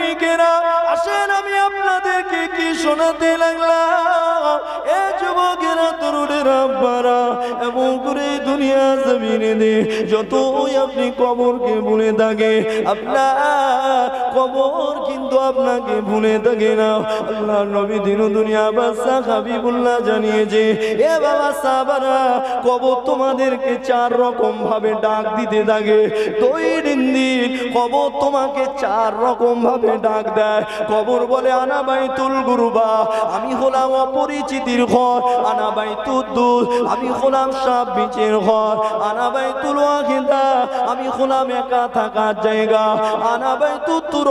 প্রেমিকেরা, আসেন আমি আপনাদেরকে কি শোনাতে লাগলাম। এ যুবকেরা, তরুণেরা, আব্বারা, এমন করে দুনিয়া জমিনে দে যতই আপনি কবরকে ভুলে থাকে, আপনার কবর কিন্তু আপনাকে ভুলে থাকে না। আল্লাহ নবী দিন দুনিয়া বাদশা হাবিবুল্লাহ জানিয়েছে, এ বাবা সাহাবারা, কবর তোমাদেরকে 4 রকম ভাবে ডাক দিতে থাকে। দৈনন্দিন কবর তোমাকে 4 রকম ভাবে ডাক দেয়। কবর বলে, আনা বাইতুল গুরবা, আমি হলাম অপরিচিতির ঘর। আনা বাইতুদ দুর, আমি হলাম সাপ বিচের ঘর। আনা বাইতুল ওয়াহিদা, আমি হলাম একা থাকার জায়গা। আনা বাইতুত তুর,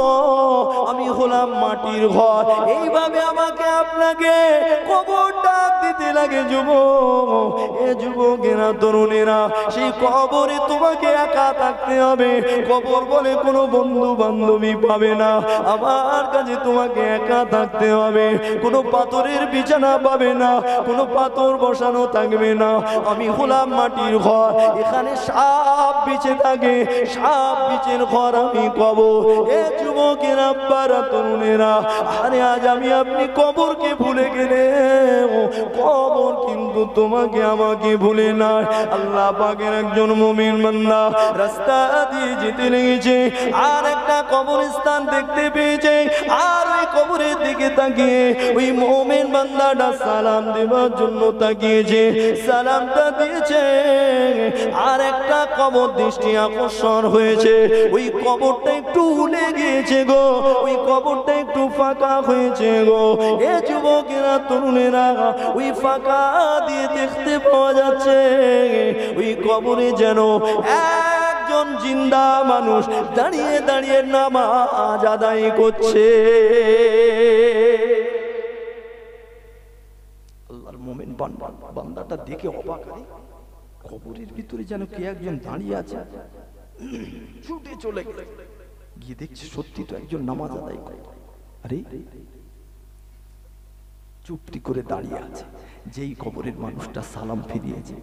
আমি হলাম মাটির ঘর। এইভাবে আমাকে আপনাকে কবর ডাক দিতে লাগে। যুবক, এ যুবকেরা, তরুণেরা, সেই কবরে তোমাকে একা থাকতে হবে। কবর বলে কোনো বন্ধু বান্ধবী পাবে না, আমার কাছে তোমাকে একা থাকতে হবে। কোনো পাথরের বিছানা পাবে না, কোনো পাথর বসানো থাকবে না। আমি হলাম মাটির ঘর, এখানে সাপ বিছে থাকে, সাপ বিচের ঘর আমি কবর। এ যুবকেরা, আব্বারা, তরুণেরা, আরে আজ আমি আপনি কবরকে ভুলে গেলে, কবর কিন্তু তোমাকে আমাকে ভুলে না। আল্লাহ পাকের একজন মুমিন বান্দা রাস্তা দিয়ে যেতে লেগেছে, আর একটা কবরস্থান দেখতে পেয়েছে। আর ওই কবরের দিকে তাকিয়ে ওই মুমিন বান্দাটা সালাম দেওয়ার জন্য তাকিয়েছে, সালামটা দিয়েছে। আর একটা কবর দৃষ্টি আকর্ষণ হয়েছে, ওই কবরটা একটু উলে গিয়েছে গো, ওই কবরটা একটু ফাঁকা হয়েছে গো। এ যুবকেরা, তরুণেরা, ওই ফাঁকা দিয়ে দেখতে পাওয়া যাচ্ছে ওই কবরে যেন একজন জিন্দা মানুষ দাঁড়িয়ে দাঁড়িয়ে নামাজ আদায় করছে। আল্লাহর মুমিন বান্দাটা দেখে অবাক, কবরের ভিতরে যেন কে একজন দাঁড়িয়ে আছে। ছুটে চলে গিয়ে দেখছে সত্যি তো একজন নামাজ আদায় করে। আরে চুপটি করে দাঁড়িয়ে আছে। যেই কবরের মানুষটা সালাম ফিরিয়েছে,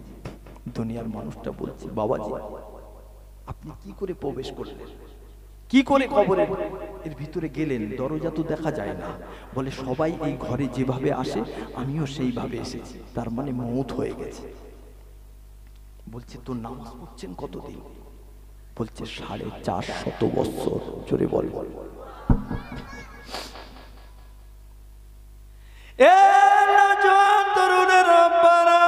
দুনিয়ার মানুষটা বলছে, বাবাজি আপনি কি করে প্রবেশ করলেন, কি করে কবরের এর ভিতরে গেলেন? দরজা তো দেখা যায় না। বলে, সবাই এই ঘরে যেভাবে আসে আমিও সেইভাবে এসেছি, তার মানে মওত হয়ে গেছে। বলছে, তো নামাজ পড়ছেন কতদিন? বলছে, 450 বছর। জোরে বল। এ নওজোয়ান তরুণের আব্বারা,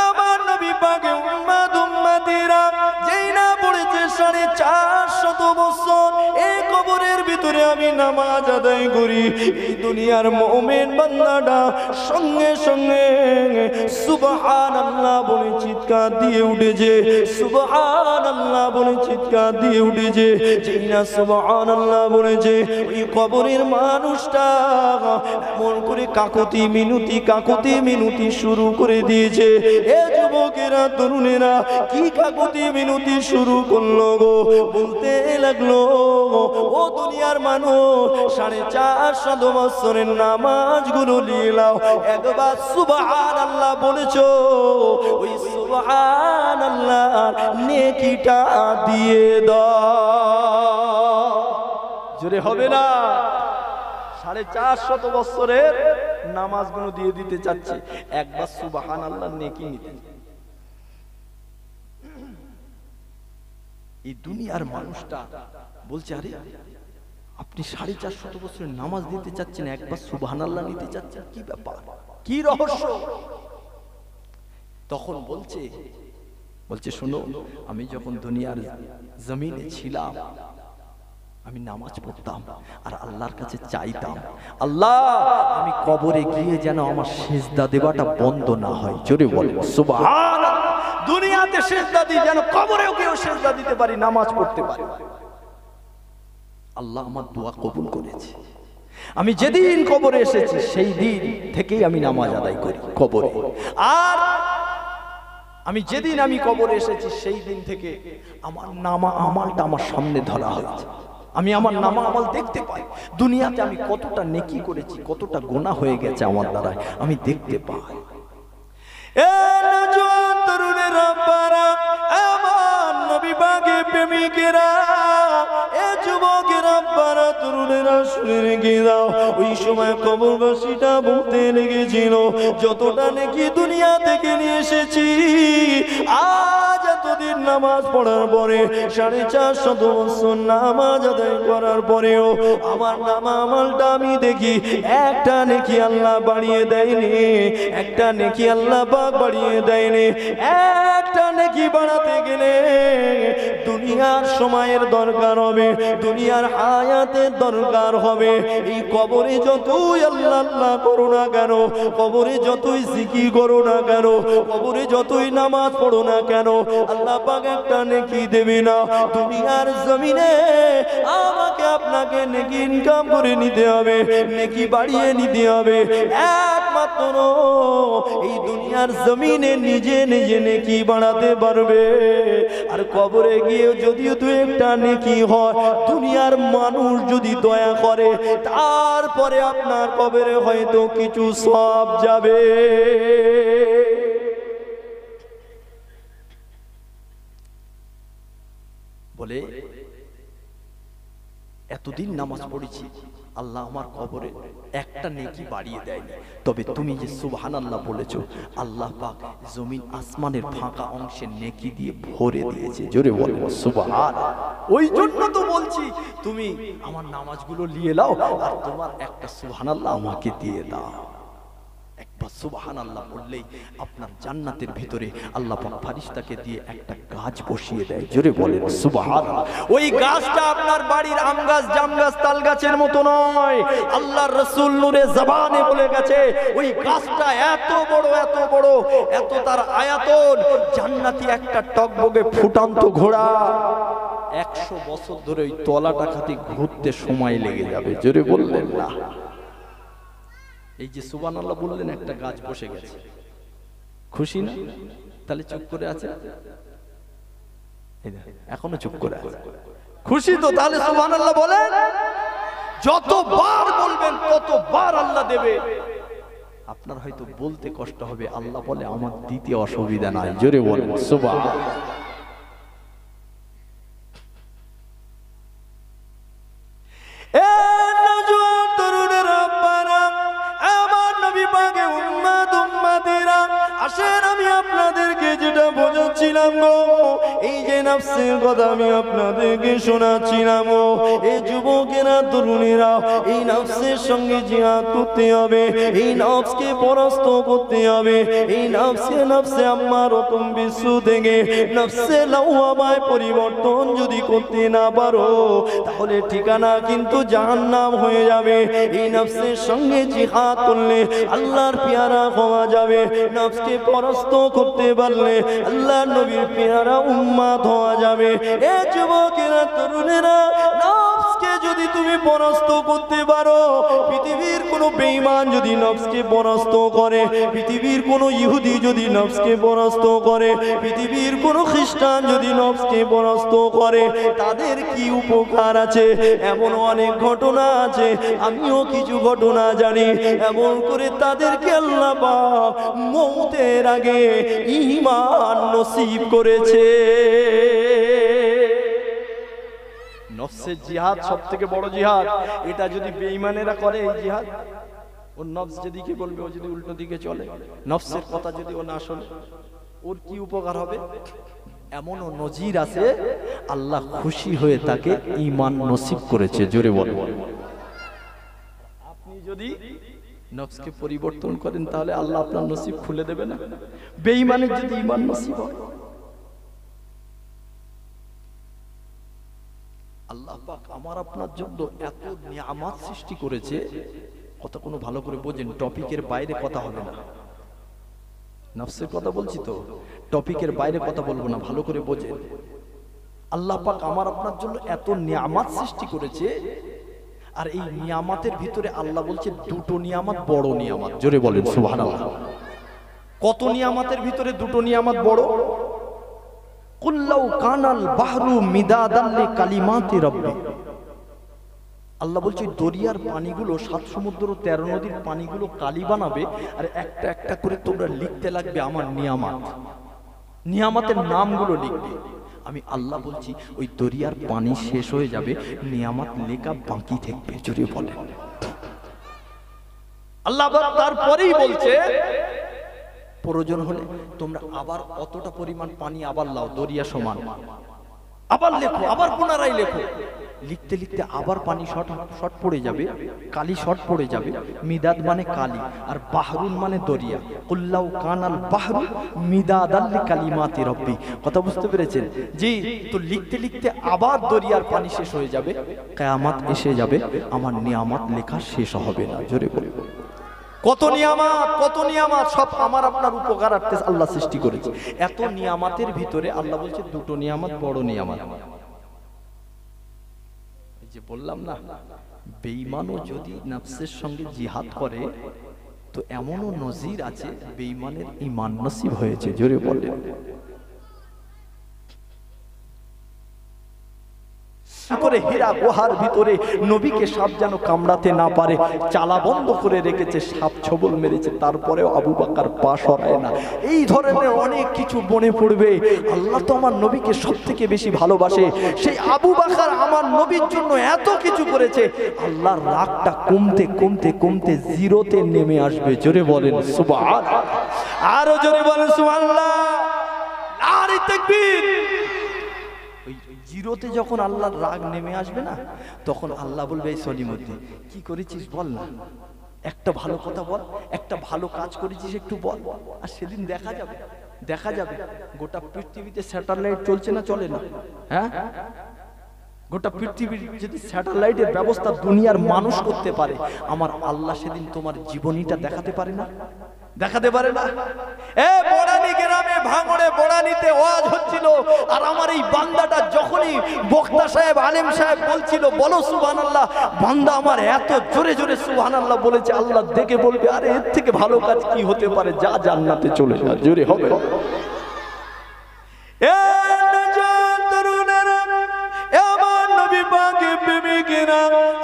আমার নবী পাকে উম্মত উম্মতিরা, যেই না পড়েছে 450 বছর, এই কবরের ভিতরে আমি নামাজ আদায় করি। এই দুনিয়ার মুমিন বান্দাটা সঙ্গে সঙ্গে সুবহানাল্লাহ বলে চিৎকার দিয়ে উঠেছে, সুবহানাল্লাহ বলে চিৎকার দিয়ে উঠেছে। যেই না সুবহানাল্লাহ বলেছে, ওই কবরের মানুষটা এমন করে কাকতি মিনতি শুরু করে দিয়েছে। এ যুবকেরা, তরুণেরা, কি কাকতি মিনতি শুরু করলো গো? বলতে লাগলো, ও দুনিয়ার মানুষ, 450 বছরের নামাজগুলো নিয়ে নাও, একবার সুবহানাল্লাহ বলেছো, ওই সুবহানাল্লাহর নেকিটা দিয়ে দাও। জোরে হবে না? 450 বছরের নামাজগুলো দিয়ে দিতে চাচ্ছে, একবার সুবহানাল্লাহ নেকি নিতে। এই দুনিয়ার মানুষটা বলছে, আরে আপনি 450 বছরের নামাজ দিতে চাচ্ছেন, একবার সুবহানাল্লাহ নিতে চাচ্ছেন, কি ব্যাপার, কি রহস্য? তখন বলছে শোনো, আমি যখন দুনিয়ার জমিনে ছিলাম, আমি নামাজ পড়তাম আর আল্লাহর কাছে চাইতাম, আল্লাহ আমি কবরে গিয়ে যেন আমার সিজদা দেওয়াটা বন্ধ না হয়। জোরে বলেন সুবহানাল্লাহ। দুনিয়াতে সিজদা দিই, যেন কবরেও কেউ সিজদা দিতে পারি, নামাজ পড়তে পারি। আল্লাহ আমার দোয়া কবুল করেছে। আমি যেদিন কবরে এসেছি সেই দিন থেকেই আমি নামাজ আদায় করি কবরে। আর আমি যেদিন আমি কবরে এসেছি সেই দিন থেকে আমার আমলটা আমার সামনে ধরা হয়েছে। আমি আমার নামা আমল দেখতে পাই। দুনিয়াতে আমি কতটা নেকি করেছি, কতটা গুনাহ হয়ে গেছে আমার দ্বারা, আমি দেখতে পাই। এ নওজোয়ান তরুণেরা, আমার নবী নবী পাকের প্রেমিকেরা, এ যুবকেরা, আব্বারা, তরুণেরা শুনে রেখে দাও। ওই সময় কবরবাসীটা বলতে লেগেছিল, যতটা নাকি দুনিয়া থেকে নিয়ে এসেছি, আজ এতদিন নামাজ পড়ার পরে 450 বছর নামাজ আদায় করার পরেও আমার আমলটা আমি দেখি একটা নেকি আল্লাহ বাড়িয়ে দেয়নি, একটা নেকি আল্লাহ পাক বাড়িয়ে দেয়নি। একটা নেকি বাড়াতে গেলে দুনিয়ার সময়ের দরকার হবে, দুনিয়ার হায়াতের দরকার হবে। এই কবরে যতই আল্লাহ আল্লাহ করো না কেন, কবরে যতই জিকির করো না কেন, কবরে যতই নামাজ পড়ো না কেন, আল্লাহ পাক একটা নেকি দেবে না। দুনিয়ার জমিনে আমাকে আপনাকে নেকি ইনকাম করে নিতে হবে, নেকি বাড়িয়ে নিতে হবে। একমাত্র এই দুনিয়ার জমিনে নিজে নিজে নেকি বাড়াতে পারবে। আর কবরে গিয়ে যদিও দু একটা নেকি হয়, দুনিয়ার মানুষ যদি দয়া করে, তারপরে আপনার কবরে হয়তো কিছু সওয়াব যাবে। বলে এতদিন নামাজ পড়েছি, আল্লাহ আমার কবরে একটা নেকি বাড়িয়ে দেয়নি, তবে তুমি যে সুবহানাল্লাহ বলেছো, আল্লাহ পাক জমিন আসমানের ফাঁকা অংশের নেকি দিয়ে ভরে দিয়েছে। জোরে বলো সুবহান। ওই জন্য তো বলছি, তুমি আমার নামাজগুলো নিয়ে নাও, আর তোমার একটা সুবহানাল্লাহ আমাকে দিয়ে দাও। একবার সুবহানাল্লাহ বললেই আপনার জান্নাতের ভিতরে আল্লাহ পাক ফেরেশতাকে দিয়ে একটা গাছ বসিয়ে দেয়। জোরে বলেন সুবহানাল্লাহ। ওই গাছটা আপনার বাড়ির আম গাছ, জাম গাছ, তাল গাছের মতো নয়। আল্লাহর রাসূল নূরে জবানে বলে গেছে, ওই গাছটা এত বড়, এত বড়, এত তার আয়াতন, জান্নাতি একটা টকবগে ফুটান্ত ঘোড়া 100 বছর ধরে ওই তলাটা খাতি ঘুরতে সময় লেগে যাবে। জোরে বললেন না? এই যে সুবহানাল্লাহ বললেন, একটা গাছ বসে গেছে, খুশি না? তাহলে চুপ করে আছে, এখনো চুপ করে আছে। খুশি তো? তাহলে সুবহানাল্লাহ বলেন। যতবার বলবেন ততবার আল্লাহ দেবে। আপনার হয়তো বলতে কষ্ট হবে, আল্লাহ বলে আমার দিতে অসুবিধা নাই। জোরে বলেন সুবহানাল্লাহ। আসেন, আমি আপনাদেরকে যেটা বোঝাচ্ছিলাম গো, এই যে নফসের কথা আমি আপনাদেরকে শোনাচ্ছিলাম গো, এই যুবকেরা, তরুণেরা, এই নফসের সঙ্গে জিহাদ করতে হবে, এই নফসকে পরাস্ত করতে হবে। এই নফসে আম্মারাতুম বিসু থেকে নফসে লাওয়ামায় পরিবর্তন যদি করতে না পারো, তাহলে ঠিকানা কিন্তু জাহান্নাম হয়ে যাবে। এই নফসের সঙ্গে জিহাদ করলে আল্লাহর পেয়ারা হওয়া যাবে। নফসকে পরাস্ত করতে পারলে আল্লাহ নবীর পেয়ারা উম্মত হওয়া যাবে। এ যুবকেরা, তরুণেরা, নফসকে যদি তুমি পরাস্ত করতে পারো, পৃথিবীর কোন বেঈমান যদি নফসকে পরাস্ত করে, পৃথিবীর কোন ইহুদি যদি নফসকে পরাস্ত করে, পৃথিবীর কোন খ্রিস্টান যদি নফসকে পরাস্ত করে, তাদের কি উপকার আছে? এমন অনেক ঘটনা আছে, আমিও কিছু ঘটনা জানি। এমন করে তাদেরকে আল্লাহ পাক মওতের আগে ঈমান নসিব করেছে। নফসের জিহাদ সবথেকে বড় জিহাদ। এটা যদি বেঈমানেরা করে এই জিহাদ, ওর নফস যেদিকে বলবে ও যদি উল্টো দিকে চলে, নফসের কথা যদি ও না শোনে, ওর কি উপকার হবে? এমনও নজির আছে, আল্লাহ খুশি হয়ে তাকে ঈমান নসিব করেছে। জোরে বল। আপনি যদি নফসকে পরিবর্তন করেন, তাহলে আল্লাহ আপনার নসিব খুলে দেবে না? বেঈমানের যদি ঈমান নসিব হয়, আল্লাহ পাক আমার আপনার জন্য এত নিয়ামত সৃষ্টি করেছে, কথা কোনো ভালো করে বোঝেন, টপিকের বাইরে কথা হবে না। নফসের কথা বলছি তো, টপিকের বাইরে কথা বলবো না, ভালো করে বোঝেন। আল্লাহ পাক আমার আপনার জন্য এত নিয়ামত সৃষ্টি করেছে, আর এই নিয়ামতের ভিতরে আল্লাহ বলছে দুটো নিয়ামত বড় নিয়ামত। জোরে বলেন সুবহানাল্লাহ। কত নিয়ামতের ভিতরে দুটো নিয়ামত বড়? কুল্লাউ কানাল বাহরু মিদাদান লিকালিমাতি রাব্বি। আল্লাহ বলছে দরিয়ার পানিগুলো, 7 সমুদ্র 13 নদীর পানিগুলো কালি বানাবে, আর একটা একটা করে তোমরা লিখতে লাগবে আমার নিয়ামত, নিয়ামতের নামগুলো লিখবে। আমি আল্লাহ বলছি ওই দরিয়ার পানি শেষ হয়ে যাবে, নিয়ামত লেখা বাকি থাকবে। জোরে বলে আল্লাহ। তারপরেই বলছে প্রয়োজন হলে তোমরা আবার অতটা পরিমাণ পানি আবার লাও, দরিয়া সমান, আবার লেখো, আবার পুনরায় লেখো। লিখতে লিখতে আবার পানি শর্ট পড়ে যাবে, কালি শর্ট পড়ে যাবে। মিদাদ মানে কালি, আর বাহরুন মানে দরিয়া। কুল্লাউ কানাল বাহরু মিদাদাল লিকালিমাতি রব্বি। কথা বুঝতে পেরেছেন? জি। তো লিখতে লিখতে আবার দরিয়ার পানি শেষ হয়ে যাবে, কিয়ামত এসে যাবে, আমার নিয়ামত লেখা শেষ হবে না। জোরে বলে কত নিয়ামত, কত নিয়ামত, সব আমার আপনার উপকারার্থে আল্লাহ সৃষ্টি করেছে। এত নিয়ামতের ভিতরে আল্লাহ বলছে দুটো নিয়ামত বড় নিয়ামত। এই যে বললাম না, বেঈমানও যদি নফসের সঙ্গে জিহাদ করে তো এমনও নজির আছে বেঈমানের ঈমান নসিব হয়েছে। জোরে বলে করে হীরা গুহার ভিতরে নবীকে সাপ যেন কামড়াতে না পারে চালা বন্ধ করে রেখেছে, সাপ ছবল মেরেছে, তারপরেও আবু বকর পা সরায় না। এই ধরনের অনেক কিছু মনে পড়বে। আল্লাহ তো আমার নবীকে সবথেকে বেশি ভালোবাসে, সেই আবু বকর আমার নবীর জন্য এত কিছু করেছে। আল্লাহর রাগটা কমতে কমতে কমতে জিরোতে নেমে আসবে। জোরে বলেন সুবহানাল্লাহ, আরো জোরে বলেন সুবহানাল্লাহ, নারে তাকবীর। জিরোতে যখন আল্লাহর রাগ নেমে আসবে না, তখন আল্লাহ বলবে এই সলিমুদ্দিন কি করেছিস বল না, একটা ভালো কথা বল, একটা ভালো কাজ করেছিস একটু বল। আর সেদিন দেখা যাবে, দেখা যাবে গোটা পৃথিবীতে স্যাটেলাইট চলছে না চলে না? হ্যাঁ, গোটা পৃথিবীর যদি স্যাটেলাইটের ব্যবস্থা দুনিয়ার মানুষ করতে পারে, আমার আল্লাহ সেদিন তোমার জীবনীটা দেখাতে পারে না? দেখাতে পারে না? বড়ানি গ্রামে ভাঙড়ে বড়ানিতে ওয়াজ হচ্ছিল, আর আমার এই বান্দাটা যখনই বক্তা সাহেব আলেম সাহেব বলছিল বলো সুবহানাল্লাহ, বান্দা আমার এত জোরে জোরে সুবহানাল্লাহ বলেছে, আল্লাহ দেখে বলবে আরে এর থেকে ভালো কাজ কি হতে পারে, যা জান্নাতে চলে যা। জোরে হবে।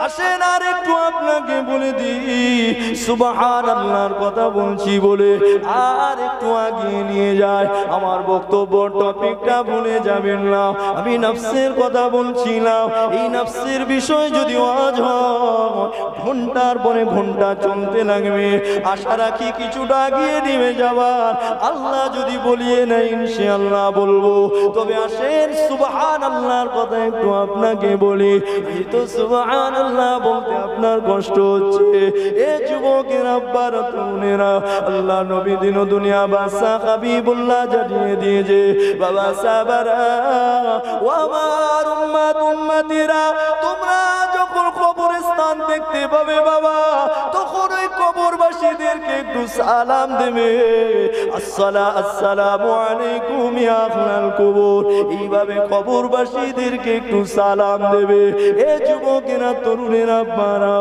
আসেন আর একটু আপনাকে বলে দিই সুবহানাল্লাহর কথা বলছি বলে আর একটু আগিয়ে নিয়ে যায়। আমার বক্তব্য টপিকটা ভুলে যাবেন না, আমি নফসের কথা বলছিলাম। এই নফসের বিষয় যদি ওয়াজ হয় ঘন্টার পরে ঘন্টা চলতে লাগবে। আশা রাখি কিছুটা আগিয়ে নিয়ে যাবার, আল্লাহ যদি বলিয়ে নেয় ইনশাআল্লাহ বলবো। তবে আসেন সুবহানাল্লাহর কথা একটু আপনাকে বলি। এই তো সুবহানাল্লাহ বলতে আপনার কষ্ট হচ্ছে। এ যুবকের আব্বারা তরুণেরা, আল্লাহ নবী দিন দুনিয়া বাদশা হাবিবুল্লাহ জানিয়ে দিয়েছে বাবা সাহাবারা ও আমার উম্মত উম্মতিরা, তোমরা যখন কবরস্থান দেখতে পাবে বাবা, তখন ওই কবরবাসীদেরকে একটু সালাম দেবে, আসসালামু আলাইকুম ইয়া আহলাল কবর। এইভাবে কবরবাসীদেরকে একটু সালাম দেবে। এ যুবকেরা তরুণেরা আব্বারা,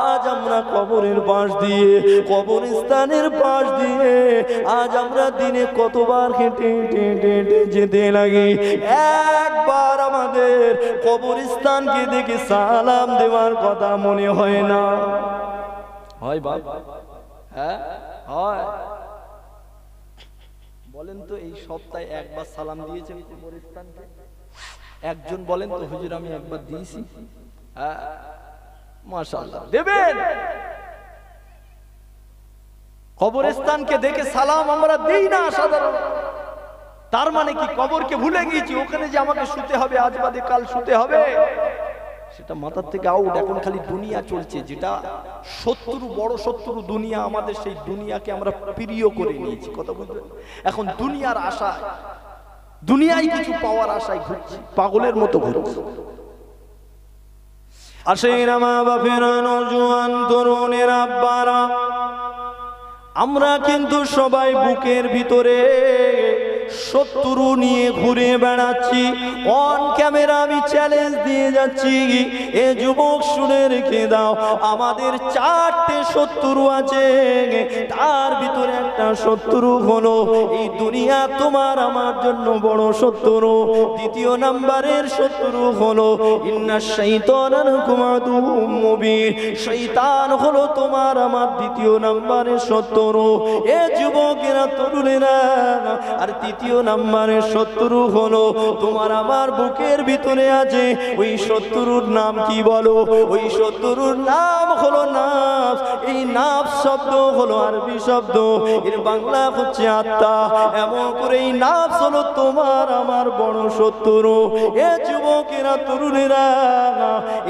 আজ আমরা কবরের পাশ দিয়ে, কবরস্থানের পাশ দিয়ে আজ আমরা দিনে কতবার হেঁটে হেঁটে হেঁটে যেতে লাগি। একবার আমাদের কবরস্থানকে দেখে সালাম দেওয়ার কথা মনে হয় না? হয় বাবা? হ্যাঁ হয়। বলেন তো এই সপ্তাহে একবার সালাম দিয়েছেন কবরস্থানকে? একজন বলেন তো হুজুর আমি একবার দিয়েছি? মাশাআল্লাহ দেবেন। কবরস্থানকে দেখে সালাম আমরা দেই না সাধারণ। তার মানে কি কবরকে ভুলে গিয়েছি? ওখানে যে আমাকে শুতে হবে, আজ বাদে কাল শুতে হবে, সেটা মাথার থেকে আউট। এখন খালি দুনিয়া চলছে, যেটা শত্রু, বড় শত্রু দুনিয়া, আমাদের সেই দুনিয়াকে আমরা প্রিয় করে নিয়েছি। কথা বুঝলেন? এখন দুনিয়ার আশায়, দুনিয়ায় কিছু পাওয়ার আশায় ঘুরছি, পাগলের মতো ঘুরছি। আসেন আমার বাপেরা, নওজোয়ান তরুণের আব্বারা, আমরা কিন্তু সবাই বুকের ভিতরে শত্রু নিয়ে ঘুরে বেড়াচ্ছি। অন ক্যামেরা আমি চ্যালেঞ্জ দিয়ে যাচ্ছি, এ যুবক শুনে রেখে দাও, আমাদের 4টে শত্রু আছে, তার ভিতরে একটা শত্রু হলো এই দুনিয়া তোমার আমার জন্য বড় শত্রু। দ্বিতীয় নাম্বারের শত্রু হলো ইন্নাশ শাইতানা লাকুম আদুউম মুবিন, শয়তান হলো তোমার আমার দ্বিতীয় নাম্বারের শত্রু। এ যুবকেরা তরুণেরা, আর তৃতীয় নাম্বারের শত্রু হলো তোমার আমার বুকের ভিতরে আছে। ওই শত্রুর নাম কি বলো? ওই শত্রুর নাম হলো নাফস। এই নাফস শব্দ হলো আরবি শব্দ, এর বাংলা হচ্ছে আত্মা। এমন করে এই নাফস হলো তোমার আমার বড় শত্রু। এ যুবকেরা, তরুণেরা,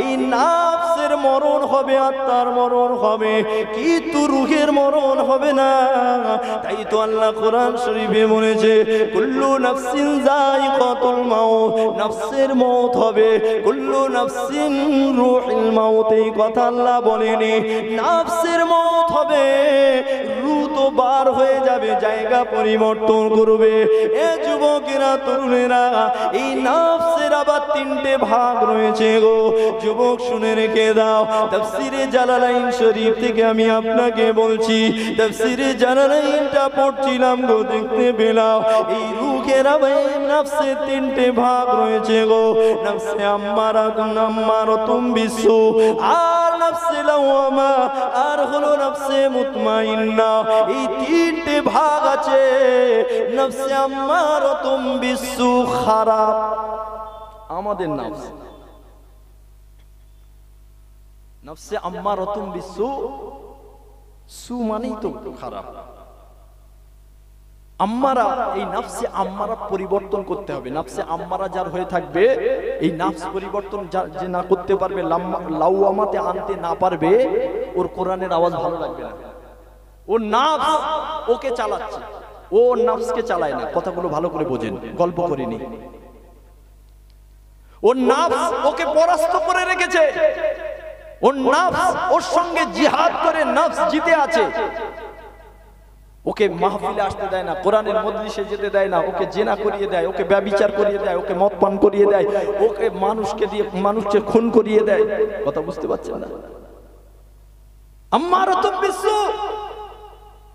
এই নাফসের মরণ হবে, আত্মার মরণ হবে, কিন্তু রূহের মরণ হবে না। তাই তো আল্লাহ কোরআন শরীফে বলেছে, কুল্লু নাফসিন যায়িকাতুল মাউত, নাফসের মওত হবে, কুল্লু নাফসিন রূহুল মাউত। এই কথা আল্লাহ বলেনি নাফসের মওত হবে, রূহ তো বার হয়ে যাবে, জায়গা পরিবর্তন করবে। এ যুবকেরা, তরুণেরা, এই নাফসের আবার তিনটে ভাগ রয়েছে গো যুবক, শুনে রেখে দাও। তাফসীরে জালালাইন শরীফ থেকে আমি আপনাকে বলছি, তাফসীরে জালালাইনটা পড়ছিলাম গো, দেখতে পেলাম এই রূহের নাফসের তিনটে ভাগ রয়েছে গো। নাফসে আম্মারাতুম বিসু, আর নাফসে লাওয়ামা, আর হলো নাফসে মুতমাইন্না। এই তিনটে ভাগ আছে। নাফসে আম্মারাতুম বিসু খারাপ, আমাদের নাফস। নাফসে আম্মারাতুম বিসু, সু মানেই তো খারাপ। আম্মারা, এই নাফসে আম্মারা পরিবর্তন করতে হবে। নাফসে আম্মারা যার হয়ে থাকবে, এই নাফস পরিবর্তন যে না করতে পারবে, লাওয়ামাতে আনতে না পারবে, ওর কোরআনের আওয়াজ ভালো লাগবে না। ও নাফস ওকে চালাচ্ছে, ও নাফসকে চালায় না। কথাগুলো ভালো করে বোঝেন, গল্প করিনি। ও নাফস ওকে পরাস্ত করে রেখেছে, ও নাফস ওর সঙ্গে জিহাদ করে নাফস জিতে আছে। ওকে মাহফিলে আসতে দেয় না, কোরআনের মজলিসে যেতে দেয় না, ওকে জেনা করিয়ে দেয়, ওকে ব্যভিচার করিয়ে দেয়, ওকে মদ পান করিয়ে দেয়, ওকে মানুষকে দিয়ে মানুষকে খুন করিয়ে দেয়। কথা বুঝতে পারছেন না? আম্মারাতুম বিসু,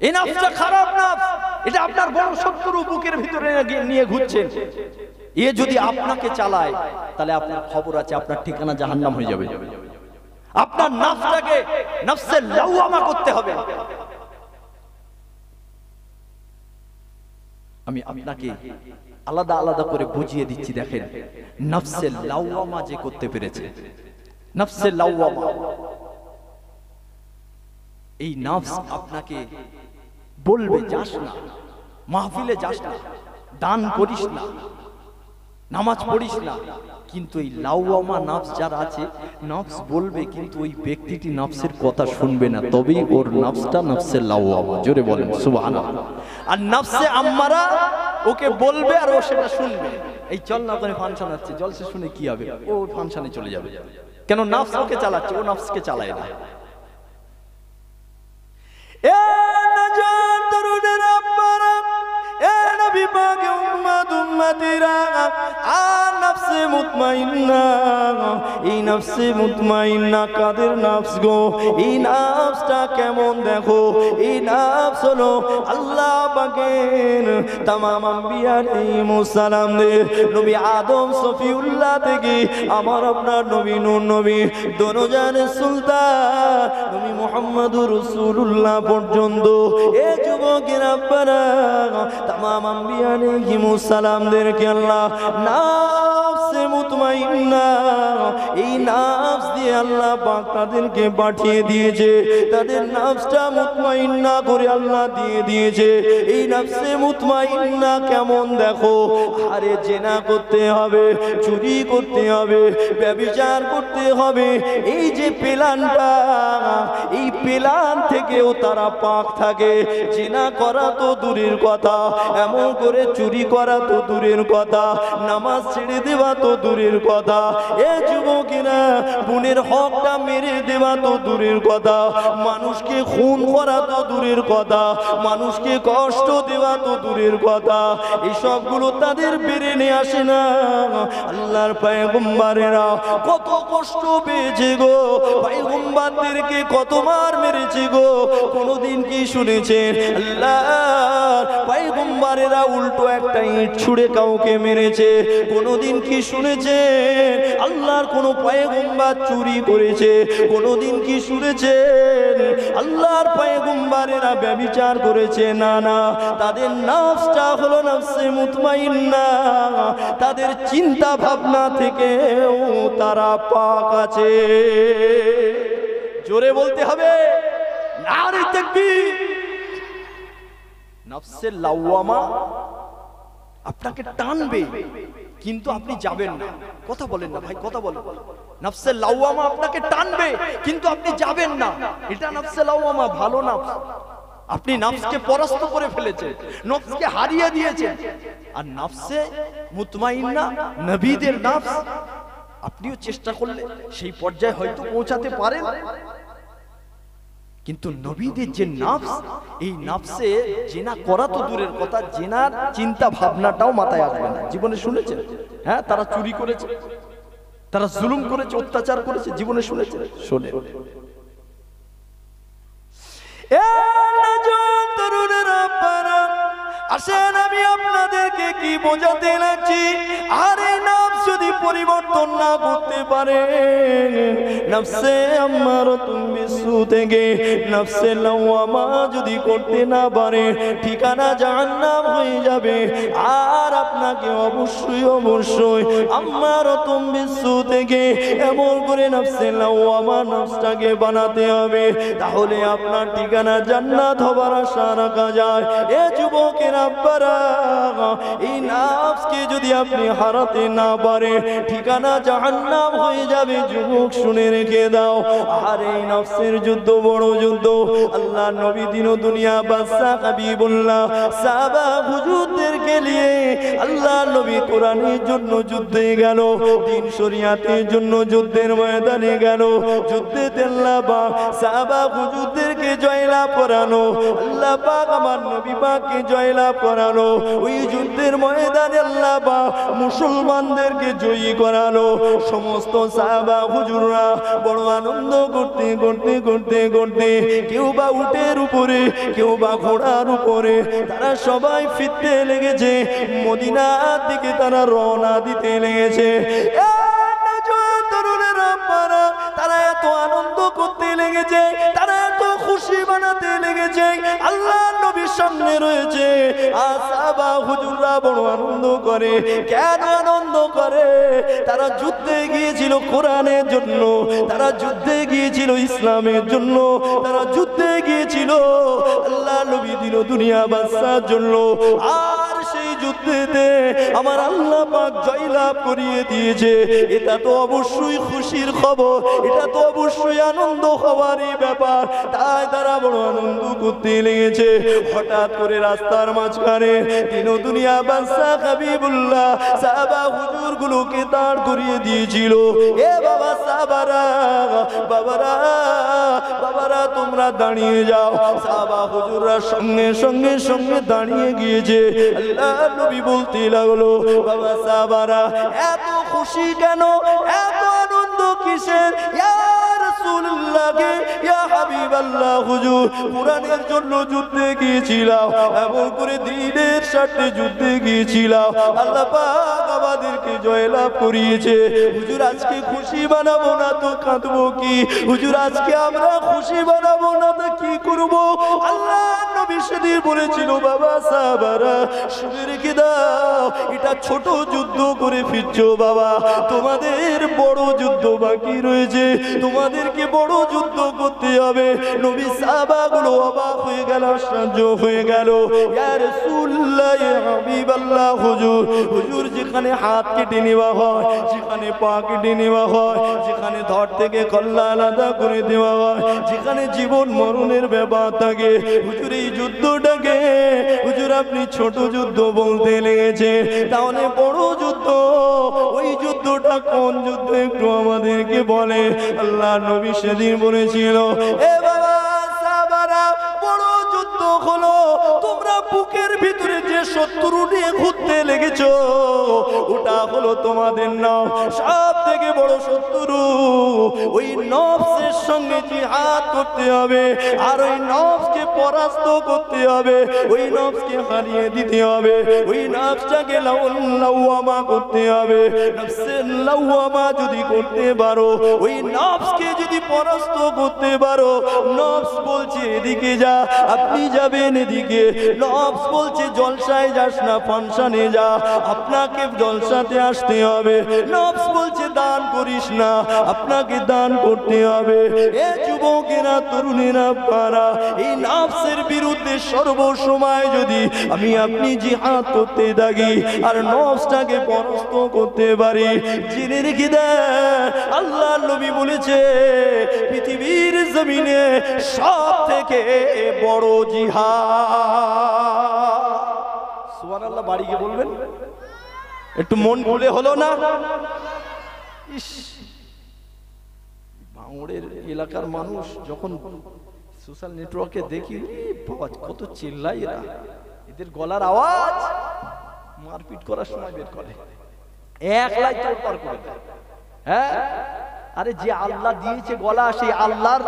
এই নাফসটা খারাপ নাফস, এটা আপনার বড় শত্রু, বুকের ভিতরে নিয়ে ঘুরছেন। এ যদি আপনাকে চালায়, তাহলে আপনার খবর আছে, আপনার ঠিকানা জাহান্নাম হয়ে যাবে। আপনার নাফসটাকে নাফসে লাওয়ামা করতে হবে। আমি আপনাকে আলাদা আলাদা করে বুঝিয়ে দিচ্ছি। দেখেন, নাফসে লাওয়ামা যে করতে পেরেছে, নাফসে লাওয়ামা, এই নাফস আপনাকে বলবে যাস না, মাহফিলে যাস না, দান করিস না, নামাজ পড়িস না, কিন্তু এই লাওয়ামা নাফস যার আছে, নাফস বলবে, কিন্তু ওই ব্যক্তিটি নাফসের কথা শুনবে না, তবেই ওর নাফসটা নাফসে লাওয়ামা। জোরে বলেন সুবহানাল্লাহ। আর নাফসে আম্মারা ওকে বলবে আর ও সেটা শুনবে। এই চল না করে ফাংশন আছে, জলসে শুনে কি হবে, ও ফাংশনে চলে যাবে। কেন? নাফস ওকে চালাচ্ছে, ও নাফসকে চালায় না। এ নাজার তরুণের আব্বারা, এ নবী পাকের উম্মত উম্মতিরা, আর নাফসে মুতমাইন্না, এই নাফসে মুতমাইন্না কাদের নাফস গো? এই নাফসটা কেমন দেখো, এই নাফস হলো আল্লাহ পাকের তামাম আম্বিয়া আলাইহিমুস সালামদের, নবী আদম সফিউল্লাহ থেকে আমার আপনার নবী নূহ নবী, দোনোজানের সুলতান নবী মুহাম্মদুর রাসূলুল্লাহ পর্যন্ত। এ যুবকের আব্বারা, তামাম আম্বিয়া আলাইহিমুস সালামদেরকে আল্লাহ নাফসে মুতমাইন্না, এই নাফস দিয়ে আল্লাহ পাক তাদেরকে পাঠিয়ে দিয়েছে। তাদের নাফসটা মুতমাইন্না করে আল্লাহ দিয়ে দিয়েছে। এই নাফসে মুতমাইন্না কেমন দেখো, আরে জেনা করতে হবে, চুরি করতে হবে, ব্যভিচার করতে হবে, এই যে প্ল্যানটা, এই প্ল্যান থেকেও তারা পাক থাকে। জেনা করা তো দূরের কথা, এমন করে চুরি করা তো দূরের কথা, নামাজ ছেড়ে দেওয়া তো দূরের কথা, এ যুবকেরা বোনের হকটা মেরে দেওয়া তো দূরের কথা, মানুষকে খুন করা তো দূরের কথা, মানুষকে কষ্ট দেওয়া তো দূরের কথা, এই সবগুলো তাদের ব্রেনে আসে না। আল্লাহর পয়গম্বরেরা কত কষ্ট পেয়েছে গো, পয়গম্বরদেরকে কত মার মেরেছে গো, কোনদিন কি শুনেছেন আল্লাহর পয়গম্বরেরা উল্টো একটা ইট ছুঁড়ে কাউকে মেরেছে? কোনদিন কি শুনে শুনেছেন আল্লাহর কোন পয়গম্বর চুরি করেছে? কোনদিন কি শুনেছেন আল্লাহর পয়গম্বরেরা ব্যভিচার করেছে? না না, তাদের নফসটা হলো নফসে মুতমাইন্না, তাদের চিন্তা ভাবনা থেকেও তারা পাক আছে। জোরে বলতে হবে নারে তাকবীর। নফসে লাওয়ামা আপনাকে টানবে কিন্তু আপনি যাবেন না। কথা বলেন না ভাই, কথা বলেন। নফসে লাওয়ামা আপনাকে টানবে কিন্তু আপনি যাবেন না। এটা নফসে লাওয়ামা, ভালো নফস। আপনি নফসকে পরাস্ত করে ফেলেছেন, নফসকে হারিয়ে দিয়েছেন। আর নফসে মুতমাইন্না নবীদের নফস, আপনিও চেষ্টা করলে সেই পর্যায়ে হয়তো পৌঁছাতে পারেন। কিন্তু নবীদের যে নফস, এই নফসে জেনা করা তো দূরের কথা, জেনার চিন্তা ভাবনাটাও মাথায় আসবে না। জীবনে শুনেছেন? হ্যাঁ, তারা চুরি করেছে, তারা জুলুম করেছে, অত্যাচার করেছে। জীবনে শুনেছেন? শোনে আসেন, আমি আপনাদেরকে কি বোঝাতে লাগছি। আর এই নফস যদি পরিবর্তন না করতে পারে, নফসে আম্মারাতুম বিসু থেকে নফসে লাওয়ামা যদি করতে না পারে, ঠিকানা জাহান্নাম হয়ে যাবে। আর আপনাকে অবশ্যই অবশ্যই আম্মারাতুম বিসু থেকে এমন করে নফসে লাওয়ামা নফসটাকে বানাতে হবে, তাহলে আপনার ঠিকানা জান্নাত হবার আশা রাখা যায়। এ যুবকের আব্বারা, এই নফসকে যদি আপনি হারাতে না পারে, ঠিকানা জাহান্নাম হয়ে যাবে। যুবক শুনে রেখে দাও। আর এই নফসের যুদ্ধ বড় যুদ্ধ। আল্লাহ নবী দিন ও দুনিয়া বাদশা হাবিবুল্লাহ সাহাবা হুজুরদেরকে নিয়ে আল্লাহ নবী কোরআনের জন্য যুদ্ধে গেল, দিন শরিয়াতের জন্য যুদ্ধের ময়দানে গেল। যুদ্ধে আল্লাহ পাক সাহাবা হুজুরদেরকে জয়লাভ করানো, আল্লাহ পাক আমার নবী পাককে জয়লাভ করানো। ওই যুদ্ধের ময়দানে আল্লাহ পাক মুসলমানদেরকে জয়ী করালো। সমস্ত সাহাবা হুজুররা বড় আনন্দ করতে করতে করতে করতে, কেউ বা উটের উপরে, কেউ বা ঘোড়ার উপরে, তারা সবাই ফিরতে লেগেছে। মদিনার দিকে তারা রওনা দিতে লেগেছে। তারা এত আনন্দ করতে লেগেছে, তারা এত খুশি বানাতে লেগেছে। আল্লাহ নবীর সামনে রয়েছে, আর সাহাবা হুজুররা বড় আনন্দ করে। কেন আনন্দ করে? তারা যুদ্ধে গিয়েছিল কোরআনের জন্য, তারা যুদ্ধে গিয়েছিল ইসলামের জন্য, তারা যুদ্ধে গিয়েছিল আল্লাহ নবী দিন দুনিয়া বাদশার জন্য। আর সেই যুদ্ধেতে আমার আল্লাহ পাক জয়লাভ করিয়ে দিয়েছে। এটা তো অবশ্যই খুশির খবর, এটা তো অবশ্যই আনন্দ হওয়ারই ব্যাপার। তাই তারা বড় আনন্দ করতে লেগেছে। হঠাৎ করে রাস্তার মাঝখানে দিন দুনিয়া বাদশা হাবিবুল্লাহ সাহাবা হুজুর গুলোকে দাঁড় করিয়ে দিয়েছিল। এ বাবা সাহাবারা, বাবারা, বাবারা তোমরা দাঁড়িয়ে যাও। সাহাবা হুজুররা সঙ্গে সঙ্গে সঙ্গে দাঁড়িয়ে গিয়েছে। আল্লাহ নবী বলতে লাগলো, বাবা সাহাবারা এত খুশি কেন, এত আনন্দ কিসের? ইয়া রাসূলুল্লাহ, ইয়া হাবিবাল্লাহ হুজুর, কোরআনের জন্য যুদ্ধে গিয়েছিলাম, এমন করে দ্বীনের স্বার্থে যুদ্ধে গিয়েছিলাম। আল্লাহ পাক আমাদেরকে জয়লাভ করিয়েছে। হুজুর আজকে খুশি বানাবো না তো কাঁদবো কি? হুজুর আজকে আমরা খুশি বানাবো না তো কি করবো? আল্লাহ নবী সেদিন বলেছিল, বাবা সাহাবারা শুনে রেখে দাও, এটা ছোট যুদ্ধ করে ফিরছো বাবা, তোমাদের বড় যুদ্ধ বাকি রয়েছে, তোমাদেরকে বড় যুদ্ধ করতে হবে। নবী সাহাবাগুলো অবাক হয়ে গেল, আশ্চর্য হয়ে গেল। ইয়া রাসূলুল্লাহ, ইয়া হাবিবাল্লাহ হুজুর, হুজুর যেখানে হাত কেটে নেওয়া হয়, যেখানে পা কেটে নেওয়া হয়, যেখানে ধর থেকে কল্লা আলাদা করে দেওয়া হয়, যেখানে জীবন মরণের ব্যাপার থাকে, হুজুর এই যুদ্ধটাকে হুজুর আপনি ছোট যুদ্ধ বলতে লেগেছে। তাহলে বড় যুদ্ধ, ওই যুদ্ধটা কোন যুদ্ধ একটু আমাদেরকে বলে। আল্লাহ নবী সেদিন বলেছিল, এ বাবা সাহাবারা, বড় যুদ্ধ হলো তোমরা বুকের ভিতরে যে শত্রু শত্রু নিয়ে ঘুরতে লেগেছো, ওটা হলো তোমাদের নফস। সব থেকে বড় শত্রু ওই নফসের সঙ্গে জিহাদ করতে হবে, আর ওই নফসকে পরাস্ত করতে হবে, ওই নফসকে হারিয়ে দিতে হবে, ওই নফসটাকে লাওয়ামা করতে হবে। নফসের লাওয়ামা যদি করতে পারো, ওই নফসকে যদি পরাস্ত করতে পারো, নফস বলছে এদিকে যা, আপনি যাবেন এদিকে। নফস বলছে জলসায় যাস না, ফাংশনে যা, আপনাকে জলসাতে আসতে হবে। নফস বলছে দান করিস না, আপনাকে দান করতে হবে। এ যুবকেরা, তরুণেরা, পারা এই নফসের বিরুদ্ধে সর্বসময় যদি আমি আপনি জিহাদ করতে থাকি আর নফসটাকে পরাস্ত করতে পারি, জেনে রেখে দেন আল্লাহর নবী বলেছে পৃথিবীর জমিনে সব থেকে বড় জিহাদ। সুবহানাল্লাহ, বাড়ি গিয়ে বলবেন। একটু মন খুলে হলো না? ইস, ভাঙড়ের এলাকার মানুষ যখন সোশ্যাল নেটওয়ার্কে দেখি, বাবা কত চিল্লাই এরা, এদের গলার আওয়াজ মারপিট করার সময় বের করে, এক লাই তোড়পাড় করে দেয়। হ্যাঁ, আরে যে আল্লাহ দিয়েছে গলা, সেই আল্লাহর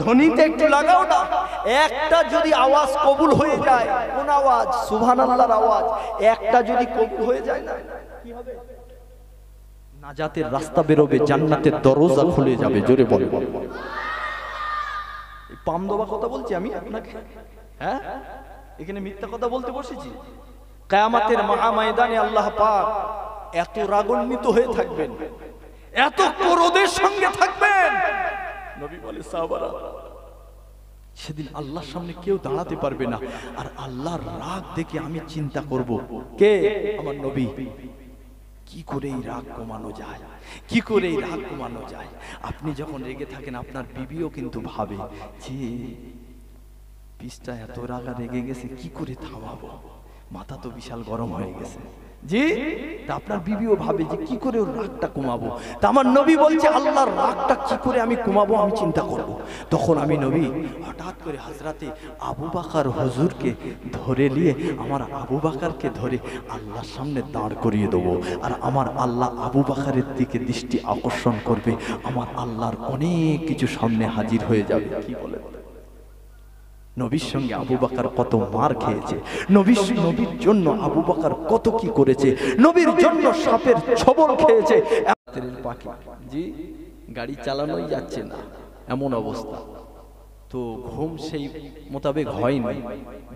ধ্বনিতে একটু লাগাও না। একটা যদি আওয়াজ কবুল হয়ে যায়, কোন আওয়াজ? সুবহানাল্লাহর আওয়াজ। একটা যদি কবুল হয়ে যায় না, কি হবে? নাজাতের রাস্তা বেরোবে, জান্নাতের দরজা খুলে যাবে। জোরে বলে। পাম দেওয়া কথা বলছি আমি আপনাকে? হ্যাঁ, এখানে মিথ্যা কথা বলতে বসেছি? কিয়ামতের মহা ময়দানে আল্লাহ পাক এত রাগান্বিত হয়ে থাকবেন, এত ক্রোধের সঙ্গে থাকবেন, নবী বলে সাহাবারা সেদিন আল্লাহর সামনে কেউ দাঁড়াতে পারবে না। আর আল্লাহর রাগ দেখে আমি চিন্তা করব, কে? আমার নবী। কি করে এই রাগ কমানো যায়, কি করে এই রাগ কমানো যায়? আপনি যখন রেগে থাকেন, আপনার বিবিও কিন্তু ভাবে যে পিসটা এত রাগা রেগে গেছে, কি করে থামাবো, মাথা তো বিশাল গরম হয়ে গেছে। জি, তা আপনার বিবিও ভাবে যে কি করে ওর রাগটা কমাবো। তা আমার নবী বলছে আল্লাহর রাগটা কি করে আমি কমাবো, আমি চিন্তা করব। তখন আমি নবী হঠাৎ করে হযরতে আবু বকর হুজুরকে ধরে নিয়ে, আমার আবু বকরকে ধরে আল্লাহর সামনে দাঁড় করিয়ে দেবো। আর আমার আল্লাহ আবু বকরের দিকে দৃষ্টি আকর্ষণ করবে, আমার আল্লাহর অনেক কিছু সামনে হাজির হয়ে যাবে। কি বলে? নবীর সঙ্গে আবু বকর কত মার খেয়েছে, নবীর জন্য আবু বকর কত কি করেছে, নবীর জন্য সাপের ছবল খেয়েছে। পাখি জি, গাড়ি চালানোই যাচ্ছে না, এমন অবস্থা। তো ঘুম সেই মোতাবেক হয়নি,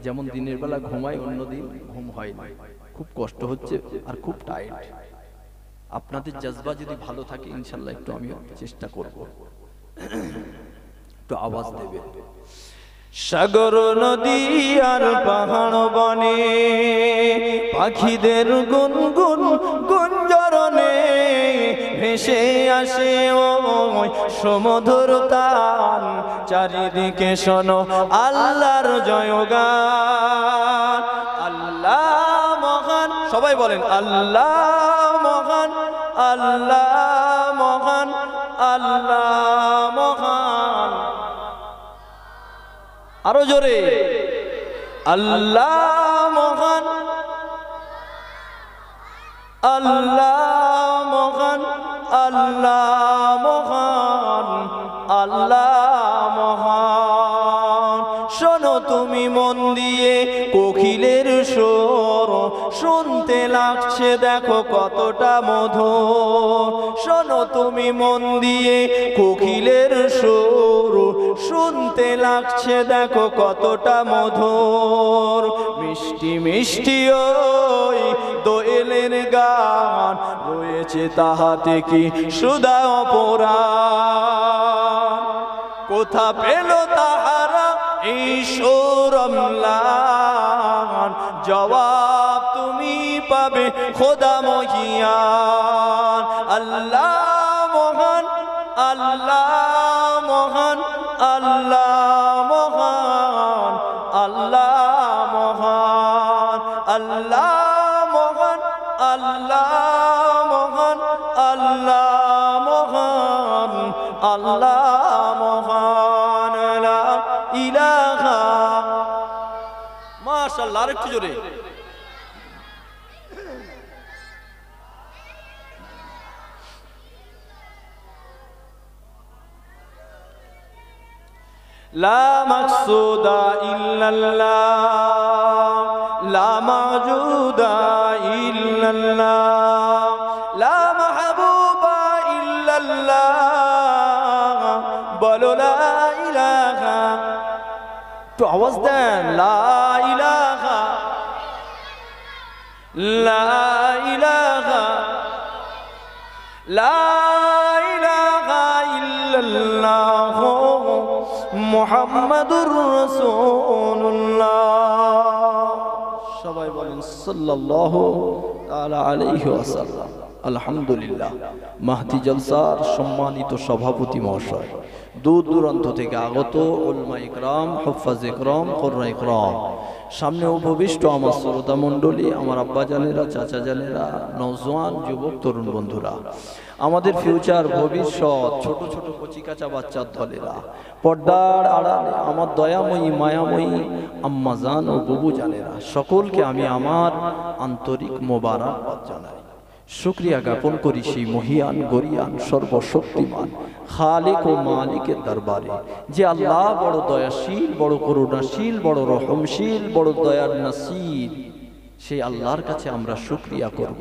যেমন দিনের বেলা ঘুমায় অন্যদিন ঘুম হয়নি, খুব কষ্ট হচ্ছে আর খুব টায়ার্ড। আপনাদের জজবা যদি ভালো থাকে ইনশাল্লাহ একটু আমিও চেষ্টা করব, একটু আওয়াজ দেবে। সাগর নদী আর পাহাড় বনে পাখিদের গুনগুন গুঞ্জরণে ভেসে আসে ওই সমুদ্র তান, চারিদিকে শোনো আল্লাহর জয়গান। আল্লাহ মহান, সবাই বলেন আল্লাহ মহান, আল্লাহ মহান, আল্লাহ মহান। আরো জোরে আল্লাহ মহান, আল্লাহ মহান, আল্লাহ মহান, আল্লাহ মহান। শোনো তুমি মন দিয়ে কোকিলের সুর, শুনতে লাগছে দেখো কতটা মধুর। শোনো তুমি মন দিয়ে কোকিলের সুর, শুনতে লাগছে দেখো কতটা মধুর। মিষ্টি মিষ্টি ওই দোয়েলের গান, রয়েছে তাহাতে কি সুধা অপরাণ। কোথা পেল তাহারা এই সুরমলান, জবাব তুমি পাবে খোদা মহিয়ান। আল্লাহ মহান, আল্লাহ মহান, আল্লাহ মহান, আল্লাহ মহান, আল্লাহ মহান, আল্লাহ মহান, আল্লাহ মহান, আল্লাহ মহান। লা ইলাহা, মাশাআল্লাহ। আরেকটু জোরে লা মাকসুদা ইল্লাল্লাহ, লা মাওজুদা ইল্লাল্লাহ, লা মাহবুবা ইল্লাল্লাহ, বলো লা ইলাহা, তো আওয়াজ দেন, লা ইলাহা, লা ইলাহা, লা ইলাহা ইল্লাল্লাহ মুহাম্মাদুর রাসূলুল্লাহ। সবাই বলেন সাল্লাল্লাহু তাআলা আলাইহি ওয়াসাল্লাম। আলহামদুলিল্লাহ, মাহদি জলসার সম্মানিত সভাপতি মহাশয়, দূর দূরান্ত থেকে আগত উলমা ইকরাম, হুফাজ ইকরাম, কুররা ইকরাম, সামনে উপবিষ্ট আমার শ্রোতা মণ্ডলী, আমার আব্বা জানেরা, চাচা জানেরা, নওজোয়ান যুবক তরুণ বন্ধুরা, আমাদের ফিউচার ভবিষ্যৎ ছোট ছোট কচিকাচা বাচ্চার দলেরা, পর্দার আড়ালে আমার দয়াময়ী মায়াময়ী আম্মাজান ও বুবু জানেরা, সকলকে আমি আমার আন্তরিক মোবারকবাদ জানাই। শুকরিয়া জ্ঞাপন করি সেই মহিয়ান গরিয়ান সর্বশক্তিমান খালিক ও মালিকের দরবারে, যে আল্লাহ বড় দয়াশীল, বড় করুণাশীল, বড় রহমশীল, বড় দয়ার নাসির। সেই আল্লাহর কাছে আমরা শুকরিয়া করব।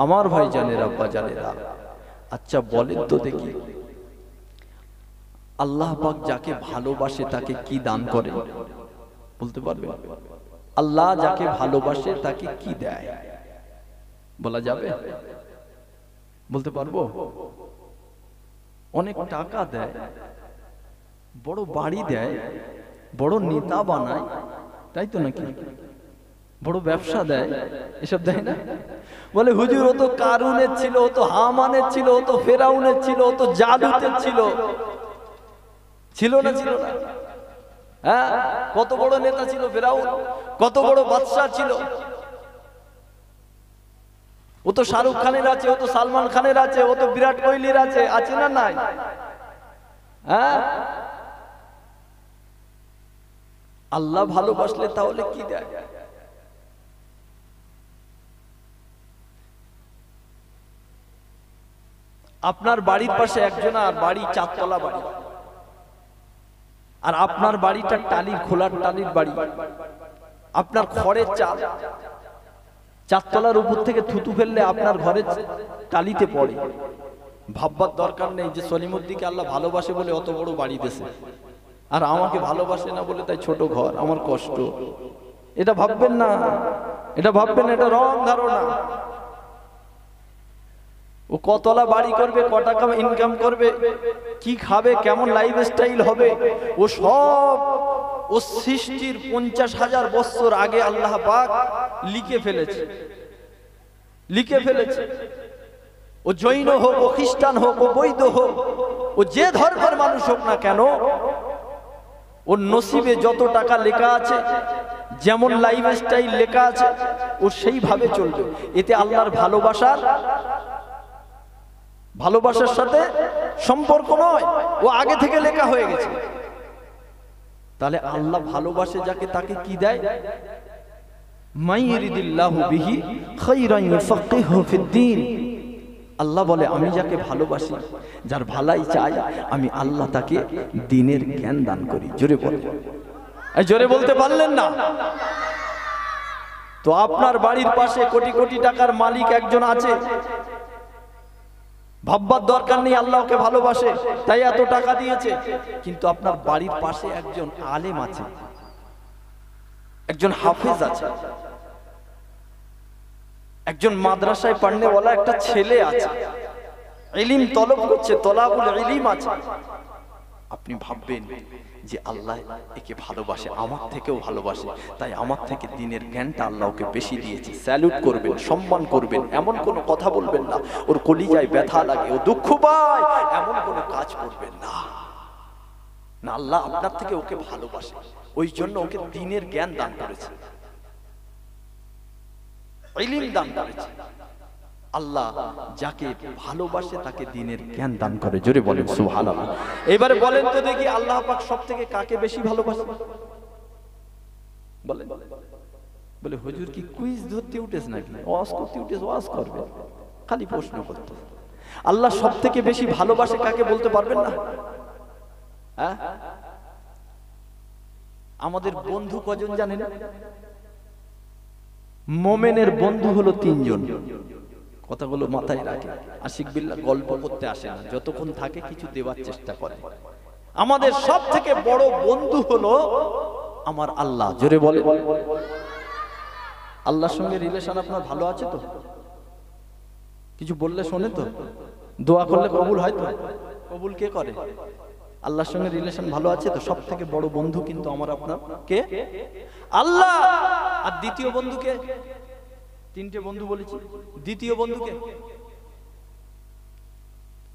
আমার ভাই জানেরা, আব্বা জানেরা, আচ্ছা বলেন তো দেখি, আল্লাহ পাক যাকে ভালোবাসে তাকে কি দান করে? বলতে পারবে? আল্লাহ যাকে ভালোবাসে তাকে কি দেয়? বলা যাবে? বলতে পারবো? অনেক টাকা দেয়, বড় বাড়ি দেয়, বড় নেতা বানায়, তাই তো নাকি? বড় ব্যবসা দেয়, এসব দেয় না? বলে হুজুর ও তো কারুনের ছিল, ও তো হামানের ছিল, ও তো ফেরাউনের ছিল, ও তো জালুতের ছিল। ছিল না? ছিল না? হ্যাঁ, কত বড় নেতা ছিল ফেরাউন, কত বড় বাদশা ছিল। ও তো শাহরুখ খানের আছে, ও তো সালমান খানের আছে, ও তো বিরাট কোহলির আছে, আছে না নাই? হ্যাঁ, আল্লাহ ভালোবাসলে তাহলে কি দেয়? আপনার বাড়ির পাশে একজনের বাড়ি চারতলা বাড়ি, আর আপনার বাড়িটা টালির, খোলার টালির বাড়ি, আপনার খড়ের চাল, চারতলার উপর থেকে থুতু ফেললে আপনার ঘরের টালিতে পড়ে। ভাববার দরকার নেই যে সলিমুদ্দিকে আল্লাহ ভালোবাসে বলে অত বড় বাড়ি দিয়েছে, আর আমাকে ভালোবাসে না বলে তাই ছোট ঘর, আমার কষ্ট। এটা ভাববেন না, এটা ভাববেন, এটা রং ধারণা। ও কতলা বাড়ি করবে, ক টাকা ইনকাম করবে, কি খাবে, কেমন লাইফ স্টাইল হবে, ও সব ও সৃষ্টির 50,000 বছর আগে আল্লাহ পাক লিখে ফেলেছে, লিখে ফেলেছে। ও জৈন হোক, ও খ্রিস্টান হোক, ও বৌদ্ধ হোক, ও যে ধর্মের মানুষ হোক না কেন, ওর নসিবে যত টাকা লেখা আছে, যেমন লাইফ স্টাইল লেখা আছে, ও সেইভাবে চলবে। এতে আল্লাহর ভালোবাসার সাথে সম্পর্ক নয়, ও আগে থেকে লেখা হয়ে গেছে। তাহলে আল্লাহ ভালোবাসে যাকে, তাকে কি দেয়? মাইরিদিল্লাহু বিহি খায়রান ইউফাক্কিহু ফিদ্দীন। আল্লাহ বলে আমি যাকে ভালোবাসি, যার ভালাই চাই, আমি আল্লাহ তাকে দ্বীনের জ্ঞান দান করি। জোরে বলে, জোরে বলতে পারলেন না? তো আপনার বাড়ির পাশে কোটি কোটি টাকার মালিক একজন আছে, ভাববার দরকার নেই আল্লাহকে ভালোবাসে তাই এত টাকা দিয়েছে, কিন্তু আপনার বাড়ির পাশে একজন আলেম আছে, একজন হাফেজ আছে, একজন মাদ্রাসায় পড়নেওয়ালা একটা ছেলে আছে, ইলম তলব করছে, তলাবুল ইলম আছে। আপনি ভাববেন যে আল্লাহ একে ভালোবাসে, আমার থেকেও ভালোবাসে, তাই আমার থেকে দ্বীনের জ্ঞানটা আল্লাহকে বেশি দিয়েছে। স্যালুট করবেন, সম্মান করবেন, এমন কোনো কথা বলবেন না ওর কলিজায় ব্যথা লাগে, ও দুঃখ পায়, এমন কোনো কাজ করবেন না। না, আল্লাহ আপনার থেকে ওকে ভালোবাসে, ওই জন্য ওকে দ্বীনের জ্ঞান দান করেছে, ইলম দান করেছে। আল্লাহ যাকে ভালোবাসে তাকে দ্বীনের জ্ঞান দান করে। জোরে বলেন সুবহানাল্লাহ। এবারে বলেন তো দেখি, আল্লাহ পাক সবথেকে কাকে বেশি ভালোবাসে? বলেন। বলে হুজুর কি কুইজ ধরতে উঠেছ নাকি, ওয়াজ করতে উঠেছ? ওয়াজ করবে, খালি প্রশ্ন করতে। আল্লাহ সবথেকে বেশি ভালোবাসে কাকে বলতে পারবেন না? হ্যাঁ, আমাদের বন্ধু কজন জানেন? মোমেনের বন্ধু হলো 3 জন। কথাগুলো মাথায় রাখে। আশিক বিল্লাহ গল্প করতে আসে না, যতক্ষণ থাকে কিছু দেওয়ার চেষ্টা করে। আমাদের সব থেকে বড় বন্ধু হলো আমার আল্লাহ। জোরে বলে। আল্লাহর সঙ্গে রিলেশন আপনার ভালো আছে তো? কিছু বললে শোনে তো? দোয়া করলে কবুল হয় তো? কবুল কে করে? আল্লাহর সঙ্গে রিলেশন ভালো আছে তো? সব থেকে বড় বন্ধু কিন্তু আমার আপনার কে? আল্লাহ। আর দ্বিতীয় বন্ধুকে? 3টে বন্ধু বলেছি, দ্বিতীয় বন্ধুকে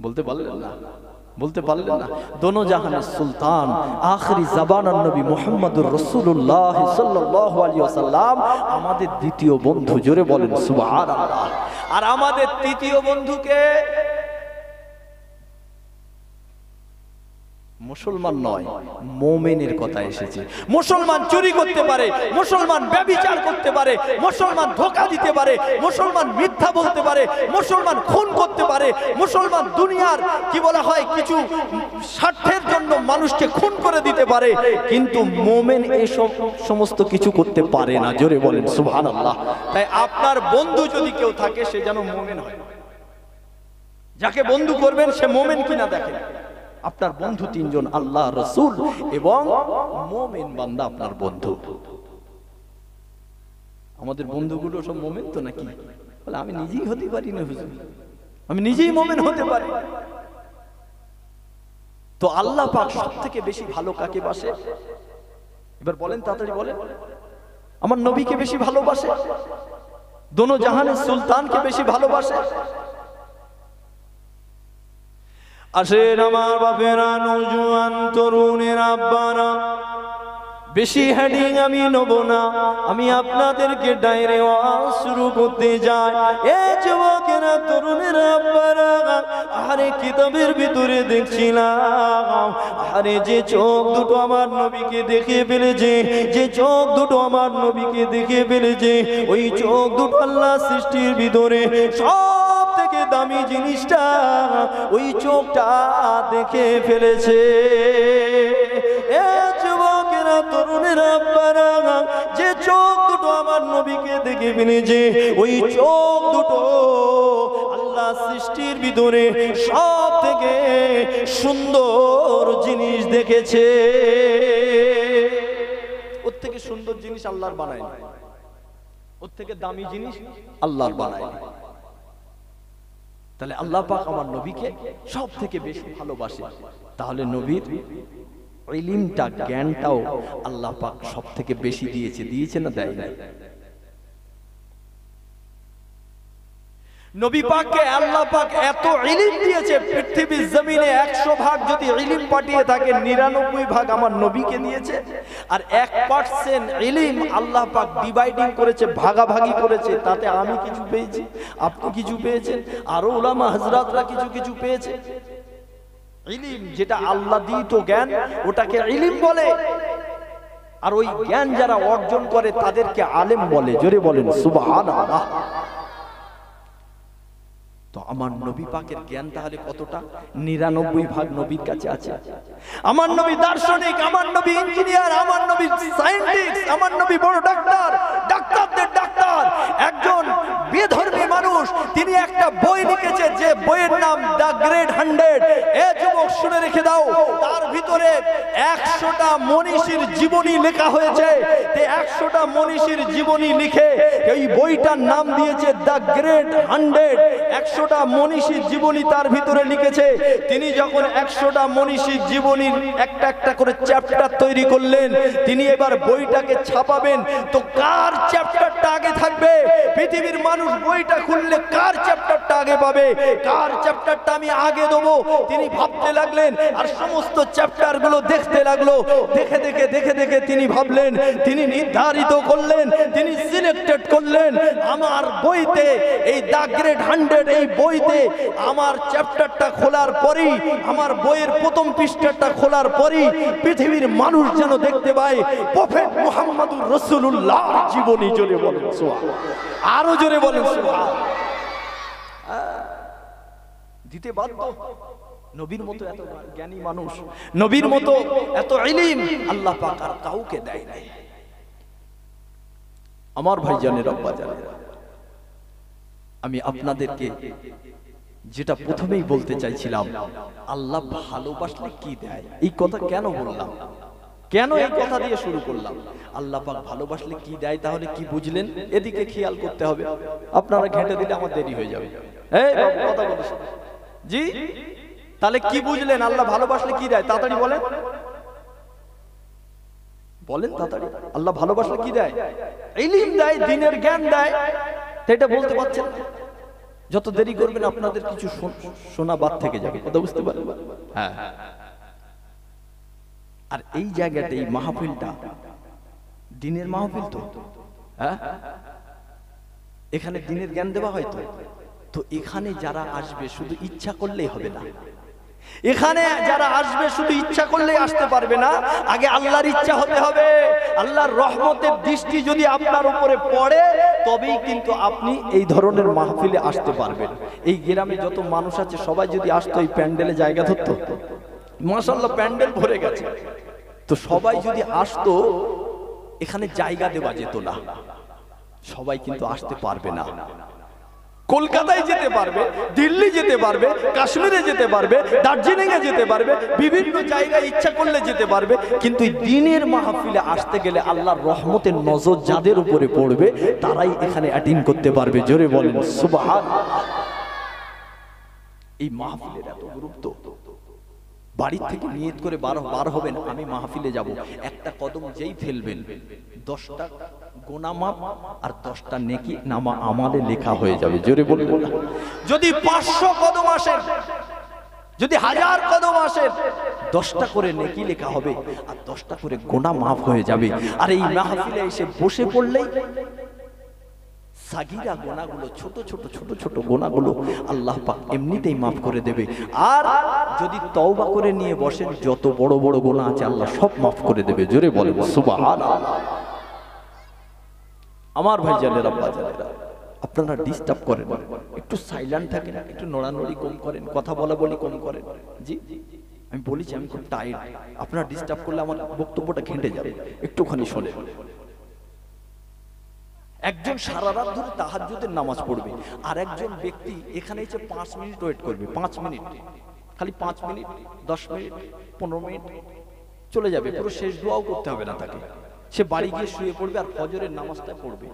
বলতে পারলেন না? বলতে পারলেন না? দোনো জাহানের সুলতান আখরি জাবানার নবী মুহাম্মদুর রাসূলুল্লাহ সাল্লাল্লাহু আলাইহি ওয়াসাল্লাম আমাদের দ্বিতীয় বন্ধু। জোরে বলেন সুবহানাল্লাহ। আর আমাদের তৃতীয় বন্ধুকে মুসলমান নয়, মুমিনের কথা এসেছে। মুসলমান চুরি করতে পারে, মুসলমান ব্যভিচার করতে পারে, মুসলমান ধোঁকা দিতে পারে, মুসলমান মিথ্যা বলতে পারে, মুসলমান খুন করতে পারে, মুসলমান দুনিয়ার কি বলা হয় কিছু স্বার্থের জন্য মানুষকে খুন করে দিতে পারে, কিন্তু মুমিন এই সমস্ত কিছু করতে পারে না। জোরে বলেন সুবহানাল্লাহ। তাই আপনার বন্ধু যদি কেউ থাকে সে যেন মুমিন হয়। যাকে বন্ধু করবেন সে মুমিন কিনা দেখেন। আপনার বন্ধু 3 জন, আল্লাহ, রাসূল এবং মুমিন বান্দা আপনার বন্ধু। আমাদের বন্ধুগুলো সব মুমিন তো নাকি? বলে আমি নিজেই হতে পারি না হুজুর, আমি নিজেই মুমিন হতে পারি। তো আল্লাহ পাক সবথেকে বেশি ভালো কাকে বাসে? এবার বলেন, তাড়াতাড়ি বলেন। আমার নবীকে বেশি ভালোবাসে, দোনো জাহানের সুলতানকে বেশি ভালোবাসে। আসেন আমার বাপেরা, নওজোয়ান তরুণের আব্বারা, বেশি হেডিং আমি নেব না, আমি আপনাদেরকে ডাইরে ওয়াজ শুরু করতে যাই। এ যুবকেরা, তরুণেরা, আব্বারা, আরে কিতাবের ভিতরে দেখছিলাম, আরে যে চোখ দুটো আমার নবীকে দেখে ফেলেছে, যে চোখ দুটো আমার নবীকে দেখে ফেলেছে, ওই চোখ দুটো আল্লাহ সৃষ্টির ভিতরে সব থেকে দামি জিনিসটা ওই চোখটা দেখে ফেলেছে। এ যুবকেরা, তরুণেরা, আব্বারা, যে চোখ দুটো আমার নবীকে দেখে ফেলেছে, ওই চোখ দুটো আল্লাহ সৃষ্টির ভিতরে সব থেকে সুন্দর জিনিস দেখেছে। ওর থেকে সুন্দর জিনিস আল্লাহর বানায়নি, ওর থেকে দামি জিনিস আল্লাহর বানায়নি। তাহলে আল্লাহ পাক আমার নবীকে সব থেকে বেশি ভালোবাসে। তাহলে নবীর ইলমটা, জ্ঞানটাও আল্লাহ পাক সব থেকে বেশি দিয়েছে। দিয়েছে না দেয় নাই? নবী পাককে আল্লাহ পাক এত ইলম দিয়েছে, পৃথিবীর জমিনে 100 ভাগ যদি ইলম পাঠিয়ে থাকে, 99 ভাগ আমার নবীকে দিয়েছে। আর 1% ইলম আল্লাহ পাক ডিভাইডিং করেছে, ভাগাভাগি করেছে। তাতে আমি কিছু পেয়েছি, আপনি কিছু পেয়েছেন, আরো উলামা হযরতরা কিছু কিছু পেয়েছে। ইলম যেটা আল্লাহ দিত জ্ঞান, ওটাকে ইলম বলে। আর ওই জ্ঞান যারা অর্জন করে তাদেরকে আলেম বলে। জোরে বলেন সুবহানাল্লাহ। তো আমার নবী পাকের জ্ঞান তাহলে কতটা? 99 ভাগ নবীর কাছে আছে। আমার নবী দার্শনিক, আমার নবী ইঞ্জিনিয়ার, আমার নবী সায়েন্টিস্ট, আমার নবী বড় ডাক্তার, ডাক্তারদের ডাক্তার, একজন বেধর্মী মানুষ। তিনি একটা বই লিখেছে, যে বইয়ের নাম দ্য গ্রেট 100। এ যুবক শুনে রেখে দাও, তার ভিতরে 100টা মনীষীর জীবনী লেখা হয়েছে। এই 100টা মনীষীর জীবনী লিখে এই বইটার নাম দিয়েছে দ্য গ্রেট 100। 100টা মনীষীর জীবনী তার ভিতরে লিখেছে। তিনি যখন 100টা মনীষীর জীবনীর একটা একটা করে চ্যাপ্টার তৈরি করলেন, তিনি এবার বইটাকে ছাপাবেন। তো কার চ্যাপ্টারটা আগে থাকবে? পৃথিবীর মানুষ বইটা খুললে কার চ্যাপ্টারটা আগে পাবে? কার চ্যাপ্টারটা আমি আগে দেবো? তিনি ভাবতে লাগলেন, আর সমস্ত চ্যাপ্টার গুলো দেখতে লাগলো। দেখে দেখে দেখে দেখে তিনি ভাবলেন, তিনি নির্ধারিত করলেন, তিনি সিলেক্টেড করলেন, আমার বইতে এই দ্য গ্রেট 100 এই বইতে আমার চ্যাপ্টারটা খোলার পরেই, আমার বইয়ের প্রথম পৃষ্ঠাটা খোলার পরেই পৃথিবীর মানুষ যেন দেখতে পায় প্রফেট মুহাম্মদুর রাসূলুল্লাহর জীবনী। জোরে বলেন সুবহান, আরো জোরে বলেন সুবহান। দিতে বাধ্য, নবীর মতো এত জ্ঞানী মানুষ, নবীর মতো এত ইলম আল্লাহ পাক আর কাউকে দেয় নাই। আমার ভাইজানের আব্বা জানেরা, আমি আপনাদেরকে যেটা প্রথমেই বলতে চাইছিলাম, আল্লাহ ভালোবাসলে কি দেয়, এই কথা কেন বললাম, কেন এই কথা দিয়ে শুরু করলাম? আল্লাহ পাক ভালোবাসলে কি দেয়, তাহলে কি বুঝলেন? এদিকে খেয়াল করতে হবে। আপনারা ঘেঁটে দিলে আমার দেরি হয়ে যাবে। এই বাবু কথা বলিস জি, তাহলে কি বুঝলেন? আল্লাহ ভালোবাসলে কি দেয়, তাড়াতাড়ি বলেন, বলেন তাড়াতাড়ি। আল্লাহ ভালোবাসলে কি দেয়? ইলম দেয়, দ্বীনের জ্ঞান দেয়। তো এটা বলতে পারছেন না, যত দেরি করবেন আপনাদের কিছু শোনা বাদ থেকে যাবে, কথা বুঝতে পারবেন? হ্যাঁ। আর এই জায়গাটা, এই মাহফিলটা দ্বীনের মাহফিল তো, হ্যাঁ, এখানে দ্বীনের জ্ঞান দেওয়া হয় তো। তো এখানে যারা আসবে শুধু ইচ্ছা করলেই হবে না, এখানে যারা আসবে শুধু ইচ্ছা করলেই আসতে পারবে না, আগে আল্লাহর ইচ্ছা হতে হবে। আল্লাহর রহমতের দৃষ্টি যদি আপনার উপরে পড়ে, তবেই কিন্তু আপনি এই ধরনের মাহফিলে আসতে পারবেন। এই গ্রামে যত মানুষ আছে সবাই যদি আসতো, এই প্যান্ডেলে জায়গা ধরতো, মাশাআল্লাহ প্যান্ডেল ভরে গেছে, তো সবাই যদি আসতো, এখানে জায়গা দেওয়া যেত না, সবাই কিন্তু আসতে পারবে না। কলকাতায় যেতে পারবে, দিল্লি যেতে পারবে, কাশ্মীরে যেতে পারবে, দার্জিলিং এ যেতে পারবে, বিভিন্ন জায়গায় ইচ্ছা করলে যেতে পারবে, কিন্তু দ্বীনের মাহফিলে আসতে গেলে আল্লাহর রহমতের নজর যাদের উপরে পড়বে তারাই এখানে অ্যাটেন্ড করতে পারবে। জোরে বলেন সুবহানাল্লাহ। এই মাহফিলের এত গুরুত্ব। বাড়ি থেকে নিয়ত করে বার হবেন, আমি মাহফিলে যাব, একটা কদম যেই ফেলবেন 10টা গুনাহ মাপ আর 10টা নেকি নামা আমালে লেখা হয়ে যাবে। জোরে বলবেন না। যদি 500 কদম আসেন, যদি 1000 কদম আসেন, 10টা করে নেকি লেখা হবে আর 10টা করে গুনাহ মাফ হয়ে যাবে। আর এই মাহফিলে এসে বসে পড়লেই সাগীরা গুনাহগুলো, ছোট ছোট গুনাহগুলো আল্লাহ পাক এমনিতেই মাফ করে দেবে। আর যদি তওবা করে নিয়ে বসেন, যত বড় বড় গুনাহ আছে আল্লাহ সব মাফ করে দেবে। জোরে বলেন সুবহানাল্লাহ। আমার ভাইজানেরা, আব্বা জানেরা, আপনারা ডিস্টার্ব করেন, একটু সাইলেন্ট থাকেন, একটু নড়ানড়ি কম করেন, কথা বলি কম করেন। জি, আমি বলেছি আমি খুব টায়ার্ড, আপনারা ডিস্টার্ব করলে আমার বক্তব্যটা ঘেঁটে যাবে, একটুখানি শোনেন। একজন সারা রাত ধরে তাহাজ্জুদের নামাজ পড়বে, আর একজন ব্যক্তি এখানে এসে 5 মিনিট ওয়েট করবে, 5 মিনিট, খালি 5 মিনিট, 10 মিনিট, 15 মিনিট চলে যাবে, পুরো শেষ দোয়াও করতে হবে না তাকে। সে বাড়ি গিয়ে শুয়ে পড়বে আর ফজরের নামাজটা পড়বে,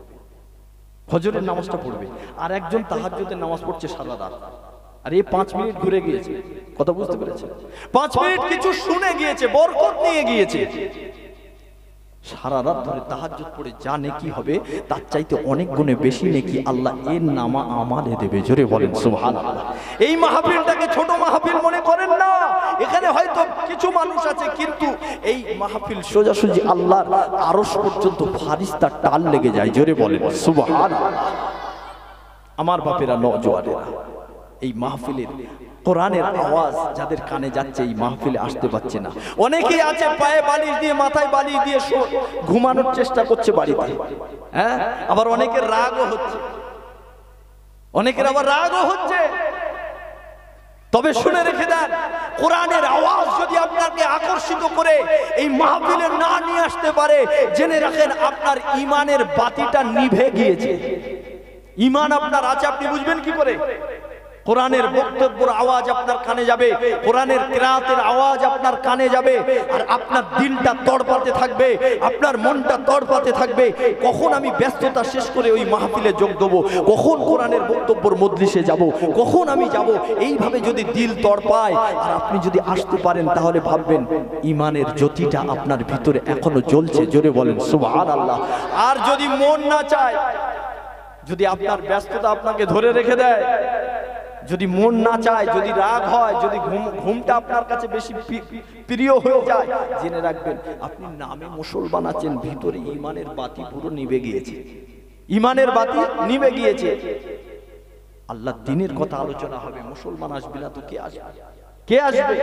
ফজরের নামাজটা পড়বে। আর একজন তাহাজ্জুদের নামাজ পড়ছে সারা রাত, আর এই 5 মিনিট ঘুরে গিয়েছে, কথা বুঝতে পেরেছে? 5 মিনিট কিছু শুনে গিয়েছে, বরকত নিয়ে গিয়েছে। সারা রাত ধরে তাহাজ্জুদ পড়ে যা নেকি হবে, তার চাইতে অনেক গুণে বেশি নেকি আল্লাহ এর নামা আমালে দেবে। জোরে বলেন সুবহানাল্লাহ। এই মাহফিলটাকে ছোট মাহফিল মনে করেন না। এখানে হয়তো কিছু মানুষ আছে, কিন্তু এই মাহফিল সোজাসুজি আল্লাহর আরশ পর্যন্ত ফারিস্তার টাল লেগে যায়। জোরে বলেন সুবহানাল্লাহ। আমার বাপেরা, নওজোয়ানেরা, এই মাহফিলের কোরআনের আওয়াজ যাদের কানে যাচ্ছে, এই মাহফিলে আসতে পারছে না। অনেকেই আছে পায়ে বালিশ দিয়ে, মাথায় বালিশ দিয়ে ঘুমানোর চেষ্টা করছে বাড়িতে, হ্যাঁ, আবার অনেকের রাগও হচ্ছে, অনেকের আবার রাগও হচ্ছে। তবে শুনে রেখে দেন, কোরআনের আওয়াজ যদি আপনাকে আকর্ষিত করে এই মাহফিলে না নিয়ে আসতে পারে, জেনে রাখেন আপনার ঈমানের বাতিটা নিভে গিয়েছে। ঈমান আপনার আছে, আপনি বুঝবেন কি করে? কোরআনের বক্তব্যের আওয়াজ আপনার কানে যাবে, কোরআনের কিরাতের আওয়াজ আপনার কানে যাবে, আর আপনার দিলটা তড়পাতে থাকবে, আপনার মনটা তড়পাতে থাকবে। কখন আমি ব্যস্ততা শেষ করে ওই মাহফিলে যোগ দেবো, কখন কোরআনের বক্তব্যের মজলিসে যাব, কখন আমি যাব, এইভাবে যদি দিল তড়পায় আর আপনি যদি আসতে পারেন, তাহলে ভাববেন ঈমানের জ্যোতিটা আপনার ভিতরে এখনো জ্বলছে। জোরে বলেন সুবহানাল্লাহ। আর যদি মন না চায়, যদি আপনার ব্যস্ততা আপনাকে ধরে রেখে দেয়, যদি মন না চায়, যদি রাগ হয়, যদি ঘুমটা আপনার কাছে বেশি প্রিয় হয়ে যায়, জেনে রাখবেন আপনি নামে মুসলমান আছেন, ভিতরে ঈমানের বাতি পুরো নিভে গিয়েছে, ঈমানের বাতি নিভে গিয়েছে। আল্লাহ দ্বীনের কথা আলোচনা হবে, মুসলমান আসবে না তো কে আসবে? কে আসবে?